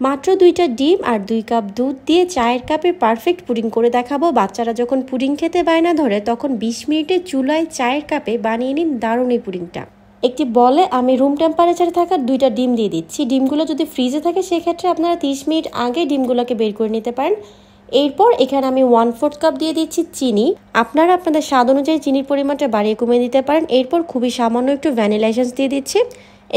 মাত্র 2টা ডিম আর 2 কাপ দুধ দিয়ে চায়ের কাপে পারফেক্ট পুডিং করে দেখাবো। বাচ্চারা যখন পুডিং খেতে বায়না ধরে তখন 20 মিনিটে চুলায় চায়ের কাপে বানিয়ে নিন দারুণ এই পুডিংটা। একটি বলে আমি রুম টেম্পারেচারে থাকা 2টা ডিম দিয়ে দিচ্ছি। ডিমগুলো যদি ফ্রিজে থাকে সেক্ষেত্রে আপনারা 30 মিনিট আগে ডিমগুলোকে বের করে নিতে পারেন। এরপর এখানে আমি 1/4 কাপ দিয়ে দিচ্ছি চিনি। আপনারা আপনাদের স্বাদ অনুযায়ী চিনির পরিমাণটা বাড়িয়ে কমিয়ে দিতে পারেন। এরপর খুবই সামান্য একটু ভ্যানিলা এসেন্স দিয়ে দিচ্ছি,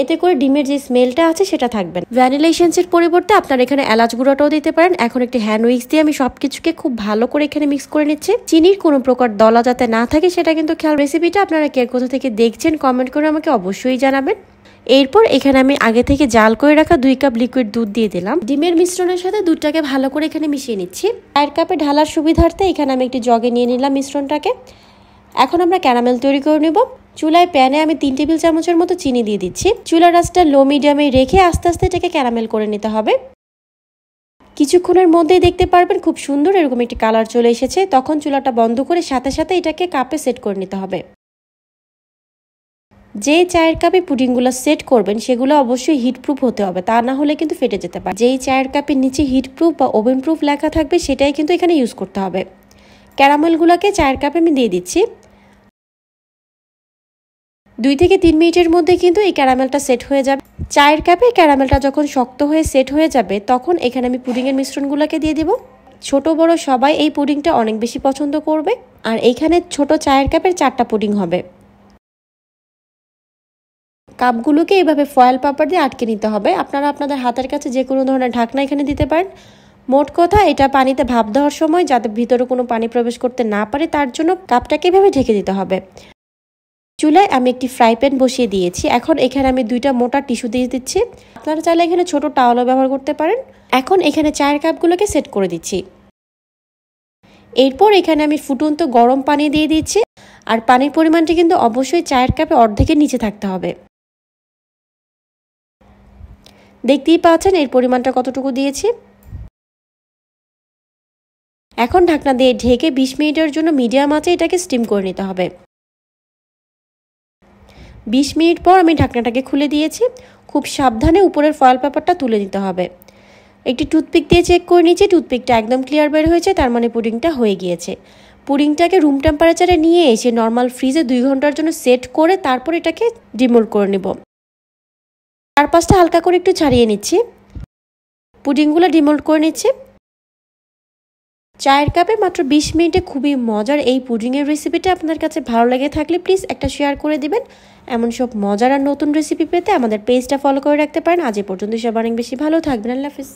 এতে করে ডিমের যে স্মেলটা আছে সেটা থাকবে। ভ্যানিলা এসেন্সের পরিবর্তে আপনারা এখানে এলাচ গুঁড়োটাও দিতে পারেন। এখন একটি হ্যান্ড উইক্স দিয়ে আমি সবকিছুকে খুব ভালো করে এখানে মিক্স করে নিচ্ছি। চিনির কোনো প্রকার দলা যাতে না থাকে সেটা কিন্তু খেয়াল। রেসিপিটা আপনারা কে কোথা থেকে দেখছেন কমেন্ট করে আমাকে অবশ্যই জানাবেন। এরপর এখানে আমি আগে থেকে জাল করে রাখা 2 কাপ লিকুইড দুধ দিয়ে দিলাম। ডিমের মিশ্রণের সাথে দুধটাকে ভালো করে এখানে মিশিয়ে নিচ্ছি। 1 কাপে ঢালার সুবিধার্থে এখানে আমি একটি জগে নিয়ে নিলাম মিশ্রণটাকে। এখন আমরা ক্যারামেল তৈরি করে নেব। চুলায় প্যানে আমি 3 টেবিল চামচের মতো চিনি দিয়ে দিচ্ছি। চুলার আঁচটা লো মিডিয়ামে রেখে আস্তে আস্তে এটাকে ক্যারামেল করে নিতে হবে। কিছুক্ষণের মধ্যেই দেখতে পারবেন খুব সুন্দর এরকম একটি কালার চলে এসেছে। তখন চুলাটা বন্ধ করে সাথে সাথে এটাকে কাপে সেট করে নিতে হবে। যে চায়ের কাপে পুডিংগুলো সেট করবেন সেগুলো অবশ্যই হিট প্রুফ হতে হবে, তা না হলে কিন্তু ফেটে যেতে পারে। যেই চায়ের কাপের নিচে হিট প্রুফ বা ওভেন প্রুফ লেখা থাকবে সেটাই কিন্তু এখানে ইউজ করতে হবে। ক্যারামেলগুলোকে চায়ের কাপে আমি দিয়ে দিচ্ছি। 2 থেকে 3 মিনিটের মধ্যে কিন্তু এই ক্যারামেলটা সেট হয়ে যাবে। চায়ের কাপে ক্যারামেলটা যখন শক্ত হয়ে সেট হয়ে যাবে তখন এখানে আমি পুডিংয়ের মিশ্রণগুলোকে দিয়ে দিব। ছোট বড় সবাই এই পুডিংটা অনেক বেশি পছন্দ করবে। আর এইখানে ছোট চায়ের কাপের 4টা পুডিং হবে। কাপগুলোকে এইভাবে ফয়েল পেপার দিয়ে আটকে নিতে হবে। আপনারা আপনাদের হাতের কাছে যে কোনো ধরনের ঢাকনা এখানে দিতে পারেন। মোট কথা এটা পানিতে ভাপ দেওয়ার সময় যাতে ভিতরে কোনো পানি প্রবেশ করতে না পারে তার জন্য কাপটাকে এভাবে ঢেকে দিতে হবে। চুলায় আমি একটি ফ্রাই প্যান বসিয়ে দিয়েছি। এখন এখানে আমি 2টা মোটা টিস্যু দিয়ে দিচ্ছি। আপনারা চাইলে এখানে ছোট টাওয়ালও ব্যবহার করতে পারেন। এখন এখানে চায়ের কাপগুলোকে সেট করে দিচ্ছি। এরপর এখানে আমি ফুটন্ত গরম পানি দিয়ে দিচ্ছি। আর পানির পরিমাণটি কিন্তু অবশ্যই চায়ের কাপে অর্ধেকের নিচে থাকতে হবে। দেখতেই পাচ্ছেন এর পরিমাণটা কতটুকু দিয়েছি। এখন ঢাকনা দিয়ে ঢেকে 20 মিনিটের জন্য মিডিয়াম আঁচে এটাকে স্টিম করে নিতে হবে। 20 মিনিট পর আমি ঢাকনাটাকে খুলে দিয়েছি। খুব সাবধানে উপরের ফয়েল পেপারটা তুলে নিতে হবে। একটি টুথপিক দিয়ে চেক করে নিচ্ছি, টুথপিকটা একদম ক্লিয়ার বের হয়েছে, তার মানে পুডিংটা হয়ে গিয়েছে। পুডিংটাকে রুম টেম্পারেচারে নিয়ে এসে নর্মাল ফ্রিজে 2 ঘন্টার জন্য সেট করে তারপর এটাকে ডিমোল্ড করে নেব। চারপাশটা হালকা করে একটু ছাড়িয়ে নিচ্ছি। পুডিংগুলো ডিমোল্ড করে নিচ্ছি। চায়ের কাপে মাত্র 20 মিনিটে খুবই মজার এই পুডিংয়ের রেসিপিটা আপনাদের কাছে ভালো লেগে থাকলে প্লিজ একটা শেয়ার করে দিবেন। এমন সব মজার আর নতুন রেসিপি পেতে আমাদের পেজটা ফলো করে রাখতে পারেন। আজ এ পর্যন্ত সবাই অনেক বেশি ভালো থাকবেন। আল্লাহ হাফেজ।